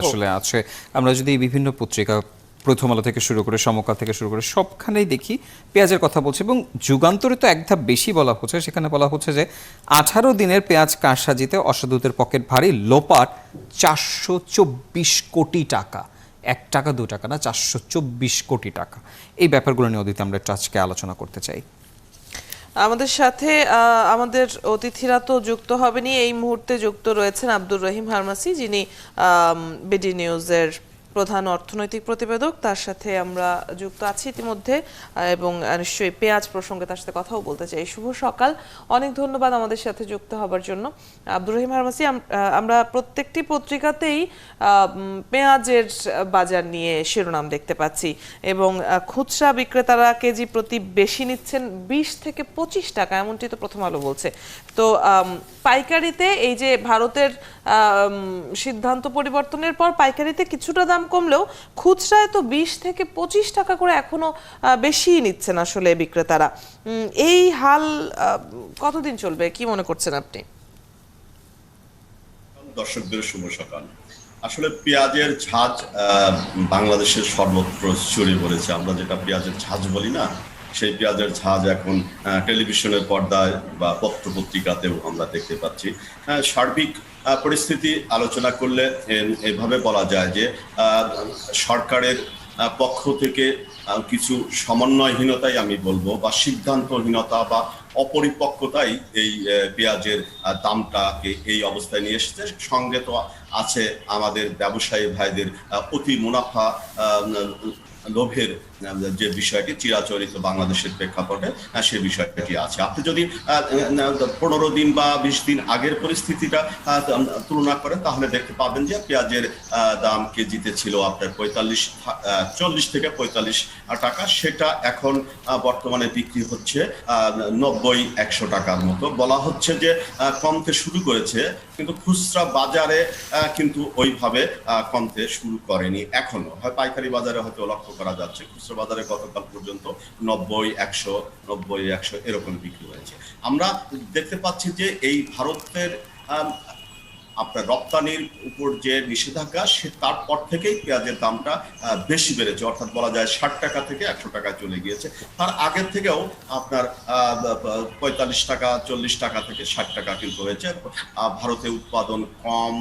আসলে আছে। আমরা যদি বিভিন্ন পত্রিকা প্রথম আলো থেকে শুরু করে সমকাল থেকে শুরু করে সবখানেই দেখি পেঁয়াজের কথা বলছে, এবং যুগান্তরে তো এক ধাপ বেশি বলা হচ্ছে। সেখানে বলা হচ্ছে যে 18 দিনের পেঁয়াজ কারসাজিতে অসাধুদের পকেট ভারী, লোপাট 424 কোটি টাকা। 1 টাকা 2 টাকা না, 424 কোটি টাকা। এই ব্যাপারগুলো নিয়ে অতীতে আমরা একটু আজকে আলোচনা করতে চাই। আমাদের সাথে আমাদের অতিথিরা তো যুক্ত হবেনি, এই মুহূর্তে যুক্ত রয়েছেন আব্দুর রহিম হারমাসি, যিনি বিডি নিউজের প্রধান অর্থনৈতিক প্রতিবেদক। তার সাথে আমরা যুক্ত আছি ইতিমধ্যে, এবং নিশ্চয়ই পেঁয়াজ প্রসঙ্গে তার সাথে কথাও বলতে চাই। শুভ সকাল, অনেক ধন্যবাদ আমাদের সাথে যুক্ত হবার জন্য। আব্দুর রহিম হারমাসি, আমরা প্রত্যেকটি পত্রিকাতেই পেঁয়াজের বাজার নিয়ে শিরোনাম দেখতে পাচ্ছি, এবং খুচরা বিক্রেতারা কেজি প্রতি বেশি নিচ্ছেন 20 থেকে 25 টাকা, এমনটি তো প্রথম আলো বলছে। তো পাইকারিতে এই যে ভারতের সিদ্ধান্ত পরিবর্তনের পর পাইকারিতে কিছুটা দাম কমলেও খুচরায় তো 20 থেকে 25 টাকা করে এখনো বেশি নিচ্ছেন আসলে বিক্রেতারা। এই হাল কতদিন চলবে, কি মনে করছেন আপনি? দর্শকদের শুভ সকাল। আসলে পেঁয়াজের ঝাঁজ বাংলাদেশের সর্বত্র ছড়িয়ে পড়েছে। আমরা যেটা পেঁয়াজের ঝাঁজ বলি না, সেই পেঁয়াজের ঝাঁজ এখন টেলিভিশনের পর্দায় বা পত্র পত্রিকাতেও আমরা দেখতে পাচ্ছি। সার্বিক পরিস্থিতি আলোচনা করলে এভাবে বলা যায় যে সরকারের পক্ষ থেকে কিছু সমন্বয়হীনতাই আমি বলবো, বা সিদ্ধান্তহীনতা বা অপরিপক্কতাই এই পেঁয়াজের দামটাকে এই অবস্থায় নিয়ে এসেছে। সঙ্গে তো আছে আমাদের ব্যবসায়ী ভাইদের অতি মুনাফা লোভের যে বিষয়টি চিরাচরিত বাংলাদেশের প্রেক্ষাপটে সে বিষয়টি আছে। আপনি যদি 15 দিন বা 20 দিন আগের পরিস্থিতিটা তুলনা করেন, তাহলে দেখতে পাবেন যে পেঁয়াজের দাম কেজিতে ছিল আপনার 40 থেকে 45 টাকা। সেটা এখন বর্তমানে বিক্রি হচ্ছে 90-100 টাকার মতো। বলা হচ্ছে যে কমতে শুরু করেছে, কিন্তু খুচরা বাজারে কিন্তু ওইভাবে কমতে শুরু করেনি এখনো। হয় পাইকারি বাজারে হয়তো লক্ষ্য করা যাচ্ছে, খুচরা বাজারে গতকাল পর্যন্ত 90-100 এরকম বিক্রি হয়েছে। আমরা দেখতে পাচ্ছি যে এই ভারতের আপনার রপ্তানির উপর যে নিষেধাজ্ঞা, সে তারপর থেকেই পেঁয়াজের দামটা বেশি বেড়েছে, অর্থাৎ বলা যায় 60 টাকা থেকে 100 টাকায় চলে গিয়েছে। তার আগের থেকেও আপনার 45 টাকা 40 টাকা থেকে 60 টাকা কিন্তু হয়েছে। ভারতে উৎপাদন কম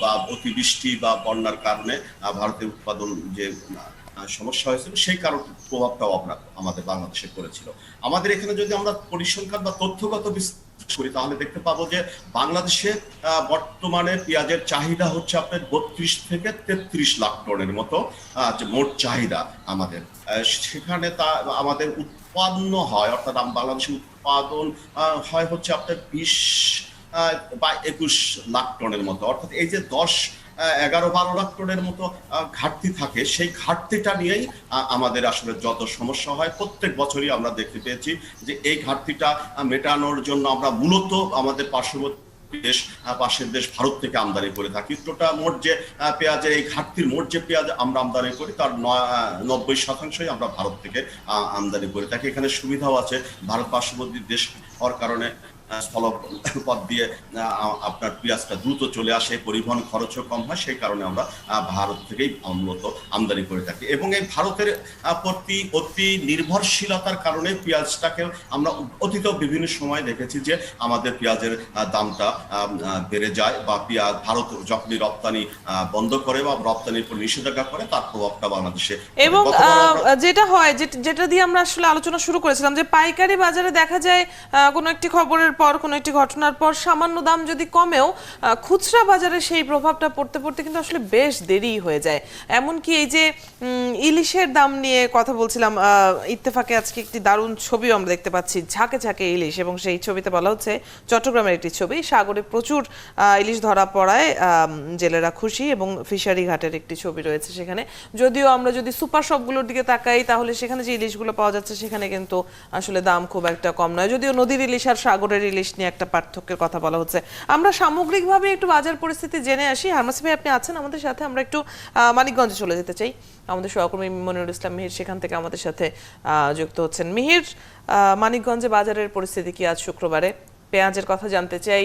বা অতিবৃষ্টি বা বন্যার কারণে ভারতের উৎপাদন যে সমস্যা হয়েছিল, সেই কারণ প্রভাবটাও আমাদের বাংলাদেশে পড়েছিল। আমাদের এখানে যদি আমরা পরিসংখ্যান বা তথ্যগত করি, তাহলে দেখতে পাবো যে বাংলাদেশে বর্তমানে পেঁয়াজের চাহিদা হচ্ছে আপনার 32 থেকে 33 লাখ টনের মতো মোট চাহিদা আমাদের। সেখানে তা আমাদের উৎপন্ন হয়, অর্থাৎ বাংলাদেশে উৎপাদন হয় হচ্ছে আপনার 20 বা 21 লাখ টনের মতো। অর্থাৎ এই যে 11-12 লাখ টনের মতো ঘাটতি থাকে, সেই ঘাটতিটা নিয়েই আমাদের আসলে যত সমস্যা হয় প্রত্যেক বছরই আমরা দেখতে পেয়েছি যে এই ঘাটতিটা মেটানোর জন্য আমরা মূলত আমাদের পাশের দেশ ভারত থেকে আমদানি করে থাকি। মোট যে পেঁয়াজের এই ঘাটতির মোট যে পেঁয়াজ আমরা আমদানি করি, তার 90% আমরা ভারত থেকে আমদানি করে থাকি। এখানে সুবিধাও আছে, ভারত পার্শ্ববর্তী দেশ হওয়ার কারণে স্থলপথ দিয়ে আপনার পেঁয়াজটা দ্রুত চলে আসে, পরিবহন খরচও কম হয়। সেই কারণে আমরা ভারত থেকেই মূলত আমদানি করে থাকি, এবং এই ভারতের প্রতি অতি নির্ভরশীলতার কারণে পেঁয়াজটাকে আমরা অতীত বিভিন্ন সময় দেখেছি যে আমাদের পেঁয়াজের দামটা বেড়ে যায়, বা পেঁয়াজ ভারত যখনই রপ্তানি বন্ধ করে বা রপ্তানির উপর নিষেধাজ্ঞা করে, তার প্রভাবটা বাংলাদেশে। এবং যেটা হয়, যেটা দিয়ে আমরা আসলে আলোচনা শুরু করেছিলাম, যে পাইকারি বাজারে দেখা যায় কোনো একটি খবরের পর, কোনো একটি ঘটনার পর সামান্য দাম যদি কমেও খুচরা বাজারে সেই প্রভাবটা পড়তে পড়তে কিন্তু আসলে বেশ দেরি হয়ে যায়। এমনকি এই যে ইলিশের দাম নিয়ে কথা বলছিলাম, ইত্তেফাকে আজকে একটি দারুণ ছবিও আমরা দেখতে পাচ্ছি, ঝাঁকে ঝাঁকে ইলিশ, এবং সেই ছবিতে বলা হচ্ছে, চট্টগ্রামের একটি ছবি, সাগরে প্রচুর ইলিশ ধরা পড়ায় জেলেরা খুশি, এবং ফিশারি ঘাটের একটি ছবি রয়েছে সেখানে। যদিও আমরা যদি সুপার শপগুলোর দিকে তাকাই, তাহলে সেখানে যে ইলিশগুলো পাওয়া যাচ্ছে সেখানে কিন্তু আসলে দাম খুব একটা কম নয়, যদিও নদীর ইলিশ আর সাগরের ইলিশ নিয়ে একটা পার্থক্যের কথা বলা হচ্ছে। আমরা সামগ্রিকভাবে একটু বাজার পরিস্থিতি জেনে আসি। হারমাসি ভাই, আপনি আছেন আমাদের সাথে? আমরা একটু মানিকগঞ্জে চলে যেতে চাই। আমাদের সহকর্মী মনিরুল ইসলাম মিহির সেখান থেকে আমাদের সাথে যুক্ত হচ্ছেন। মিহির, মানিকগঞ্জে বাজারের পরিস্থিতি কি আজ শুক্রবারে? পেঁয়াজের কথা জানতে চাই,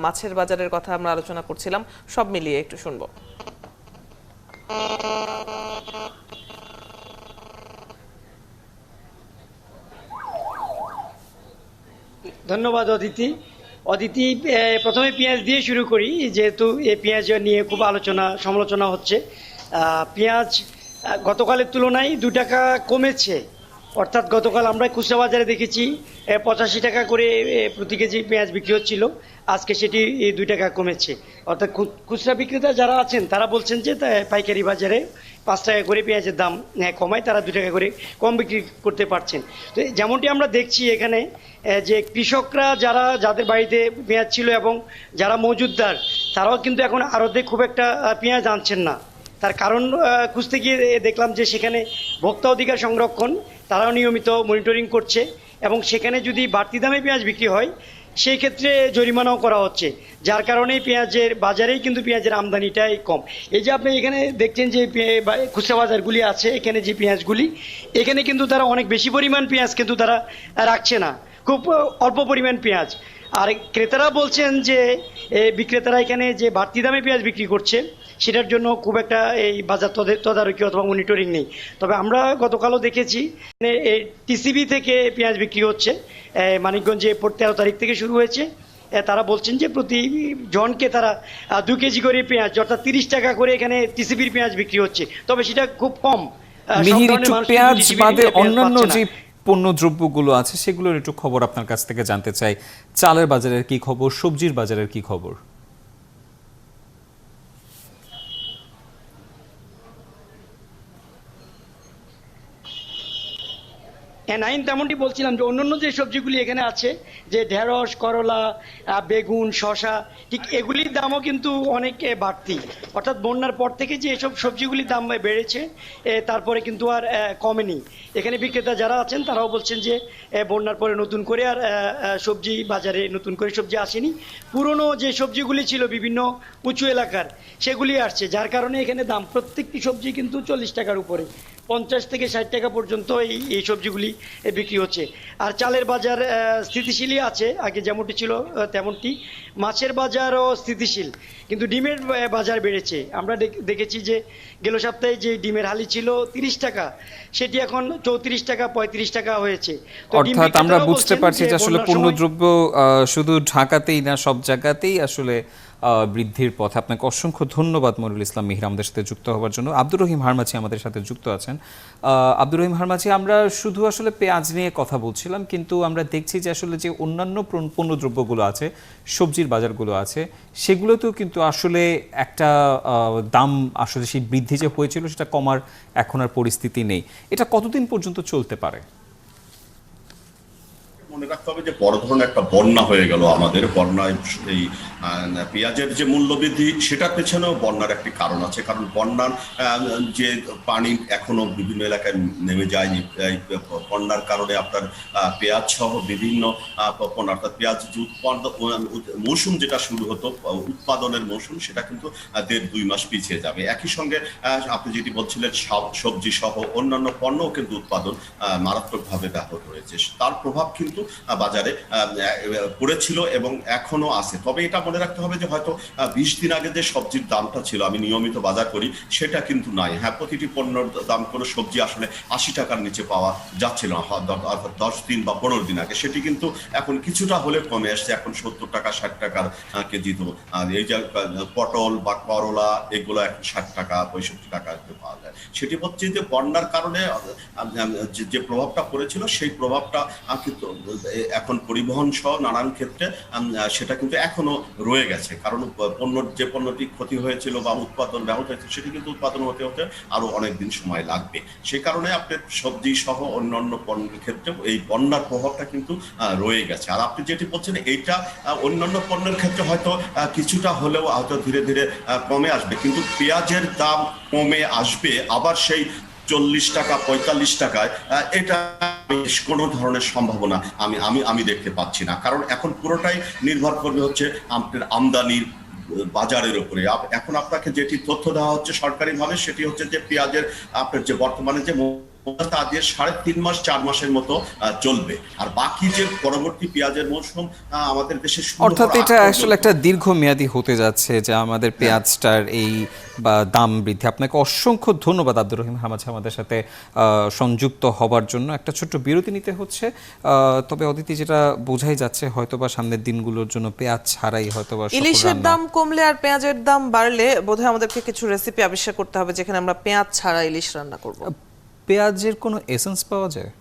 মাছের বাজারের কথা আমরা আলোচনা করছিলাম, সব মিলিয়ে একটু শুনবো। ধন্যবাদ অদিতি। অদিতি, প্রথমে পেঁয়াজ দিয়ে শুরু করি, যেহেতু এই পেঁয়াজ নিয়ে খুব আলোচনা সমালোচনা হচ্ছে। পেঁয়াজ গতকালের তুলনায় 2 টাকা কমেছে, অর্থাৎ গতকাল আমরা খুচরা বাজারে দেখেছি 85 টাকা করে প্রতি কেজি পেঁয়াজ বিক্রি হচ্ছিল, আজকে সেটি 2 টাকা কমেছে। অর্থাৎ খুচরা বিক্রেতা যারা আছেন তারা বলছেন যে পাইকারি বাজারে 5 টাকা করে পেঁয়াজের দাম কমায়, তারা 2 টাকা করে কম বিক্রি করতে পারছেন। তো যেমনটি আমরা দেখছি এখানে যে কৃষকরা যাদের বাড়িতে পেঁয়াজ ছিল এবং যারা মজুতদার, তারাও কিন্তু এখন আড়তে খুব একটা পেঁয়াজ আনছেন না। তার কারণ খুঁজতে গিয়ে দেখলাম যে সেখানে ভোক্তা অধিকার সংরক্ষণ তারাও নিয়মিত মনিটরিং করছে, এবং সেখানে যদি বাড়তি দামে পেঁয়াজ বিক্রি হয় সেই ক্ষেত্রে জরিমানাও করা হচ্ছে, যার কারণে পেঁয়াজের বাজারেই কিন্তু পেঁয়াজের আমদানিটাই কম। এই যে আপনি এখানে দেখছেন যে খুচরা বাজারগুলি আছে, এখানে যে পেঁয়াজগুলি, এখানে কিন্তু তারা অনেক বেশি পরিমাণ পেঁয়াজ কিন্তু তারা রাখছে না, খুব অল্প পরিমাণ পেঁয়াজ। আর ক্রেতারা বলছেন যে বিক্রেতারা এখানে যে বাড়তি দামে পেঁয়াজ বিক্রি করছে সেটার জন্য খুব একটা এই বাজার তদারকি অথবা মনিটরিং নেই। তবে আমরা গতকালও দেখেছি টিসিবি থেকে পেঁয়াজ বিক্রি হচ্ছে, মানিকগঞ্জে 13 তারিখ থেকে শুরু হয়েছে। তারা বলছেন যে প্রতি জনকে তারা 2 কেজি করে পেঁয়াজ, অর্থাৎ 30 টাকা করে এখানে টিসিবির পেঁয়াজ বিক্রি হচ্ছে, তবে সেটা খুব কম। মিহির, একটু পেঁয়াজ বাদে অন্যান্য পাচ্ছে না। যে পণ্য দ্রব্যগুলো আছে সেগুলোর একটু খবর আপনার কাছ থেকে জানতে চাই। চালের বাজারের কি খবর, সবজির বাজারের কি খবর? নাইন, তেমনটি বলছিলাম যে অন্যান্য যে সবজিগুলি এখানে আছে, যে ঢেঁড়স, করলা, বেগুন, শসা, ঠিক এগুলির দামও কিন্তু অনেক বাড়তি। অর্থাৎ বন্যার পর থেকে যে এসব সবজিগুলির দাম বেড়েছে, তারপরে কিন্তু আর কমেনি। এখানে বিক্রেতা যারা আছেন তারাও বলছেন যে বন্যার পরে নতুন করে আর সবজি বাজারে নতুন করে সবজি আসেনি, পুরনো যে সবজিগুলি ছিল বিভিন্ন উঁচু এলাকার সেগুলি আসছে, যার কারণে এখানে দাম প্রত্যেকটি সবজি কিন্তু 40 টাকার উপরে, 50 থেকে 60 টাকা পর্যন্ত এই সবজিগুলি বিক্রি হচ্ছে। আর চালের বাজার স্থিতিশীলই আছে, আগে যেমনটি ছিল তেমনটি। মাছের বাজারও স্থিতিশীল, কিন্তু ডিমের বাজার বেড়েছে। আমরা দেখেছি যে গেল সপ্তাহে যে ডিমের হালি ছিল 30 টাকা, সেটি এখন 34 টাকা 35 টাকা হয়েছে। তো অর্থাৎ আমরা বুঝতে পারছি যে আসলে পণ্যদ্রব্য শুধু ঢাকাতেই না, সব জায়গাতেই আসলে বৃদ্ধির পথে। আপনাকে অসংখ্য ধন্যবাদ মনিরুল ইসলাম মিহির আমাদের সাথে যুক্ত হওয়ার জন্য। আব্দুর রহিম হারমাচি আমাদের সাথে যুক্ত আছেন। আব্দুর রহিম হারমাচি, আমরা শুধু আসলে পেঁয়াজ নিয়ে কথা বলছিলাম, কিন্তু আমরা দেখছি যে আসলে যে অন্যান্য পণ্যদ্রব্যগুলো আছে, সবজির বাজারগুলো আছে, সেগুলোতেও কিন্তু আসলে একটা দাম আসলে সেই বৃদ্ধি যে হয়েছিল সেটা কমার এখন আর পরিস্থিতি নেই। এটা কতদিন পর্যন্ত চলতে পারে? মনে রাখতে হবে যে বড় ধরনের একটা বন্যা হয়ে গেল আমাদের। বন্যায় এই পেঁয়াজের যে মূল্যবৃদ্ধি, সেটার পেছনেও বন্যার একটি কারণ আছে। কারণ বন্যার যে পানি এখনো বিভিন্ন এলাকায় নেমে যায়নি, বন্যার কারণে আপনার পেঁয়াজ সহ বিভিন্ন পণ্য, অর্থাৎ পেঁয়াজ যে মৌসুম যেটা শুরু হতো, উৎপাদনের মৌসুম, সেটা কিন্তু 1.5-2 মাস পিছিয়ে যাবে। একই সঙ্গে আপনি যেটি বলছিলেন সবজি সহ অন্যান্য পণ্যও কিন্তু উৎপাদন মারাত্মকভাবে ব্যাহত হয়েছে। তার প্রভাব কিন্তু বাজারে পড়েছিল এবং এখনো আছে। তবে এটা মনে রাখতে হবে যে হয়তো 20 দিন আগে যে সবজির দামটা ছিল, আমি নিয়মিত বাজার করি, সেটা কিন্তু নাই। হ্যাঁ, প্রতিটি পণ্যের দাম, কোনো সবজি আসলে 80 টাকার নিচে পাওয়া যাচ্ছিল না, অর্থাৎ 10 দিন বা 15 দিন আগে। সেটি কিন্তু এখন কিছুটা হলে কমে আসছে, এখন 70 টাকা 60 টাকার কেজি। তো এই যে পটল বা করলা, এগুলো এখন 60 টাকা 65 টাকা পাওয়া যায়। সেটি হচ্ছে যে বন্যার কারণে যে প্রভাবটা পড়েছিল, সেই প্রভাবটা কিন্তু এখন পরিবহন সহ নানান ক্ষেত্রে সেটা কিন্তু এখনো রয়ে গেছে। কারণ যে পণ্যটি ক্ষতি হয়েছিল বা উৎপাদন ব্যাহত হয়েছে, সেটি কিন্তু উৎপাদন হতে হতে আরো অনেক দিন সময় লাগবে। সেই কারণে আপনার সবজি সহ অন্যান্য পণ্যের ক্ষেত্রে এই বন্যার প্রভাবটা কিন্তু রয়ে গেছে। আর আপনি যেটি বলছেন, এইটা অন্যান্য পণ্যের ক্ষেত্রে হয়তো কিছুটা হলেও হয়তো ধীরে ধীরে কমে আসবে, কিন্তু পেঁয়াজের দাম কমে আসবে আবার সেই 40 টাকা 45 টাকায়, এটা কোনো ধরনের সম্ভাবনা আমি দেখতে পাচ্ছি না। কারণ এখন পুরোটাই নির্ভর করবে হচ্ছে আপনার আমদানির বাজারের উপরে। এখন আপনাকে যেটি তথ্য দেওয়া হচ্ছে সরকারিভাবে, সেটি হচ্ছে যে পেঁয়াজের আপনার যে বর্তমানে যে তাদের 3.5 মাস 4 মাসের মতো চলবে। আর বাকি যে পরবর্তী পেঁয়াজের মৌসুম আমাদের দেশে শুরু অর্থাৎ হওয়ার এটা আগ আসলে একটা দীর্ঘমেয়াদী হতে যাচ্ছে যে আমাদের পেঁয়াজটার এই বা দাম বৃদ্ধি। আপনাকে অসংখ্য ধন্যবাদ আব্দুর রহিম হামাদ আমাদের সাথে সংযুক্ত হবার জন্য। একটা ছোট্ট বিরতি নিতে হচ্ছে, তবে অদিতি যেটা বোঝাই যাচ্ছে হয়তোবা সামনের দিনগুলোর জন্য পেঁয়াজ ছাড়াই হয়তোবা সকল ইলিশের রান্না- দাম কমলে আর পেঁয়াজের দাম বাড়লে বোধহয় আমাদেরকে কিছু রেসিপি আবিষ্কার করতে হবে যেখানে আমরা পেঁয়াজ ছাড়া ইলিশ রান্না করব। পেঁয়াজের কোনো এসেন্স পাওয়া যায়?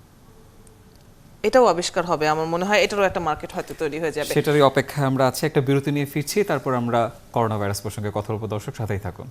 এটাও আবিষ্কার হবে, আমার মনে হয় এটারও একটা মার্কেট হয়তো তৈরি হয়ে যাবে। সেটারই অপেক্ষায় আমরা আছি। একটা বিরতি নিয়ে ফিরছি, তারপর আমরা করোনা ভাইরাস প্রসঙ্গে কথা বলবো। দর্শক সাথেই থাকুন।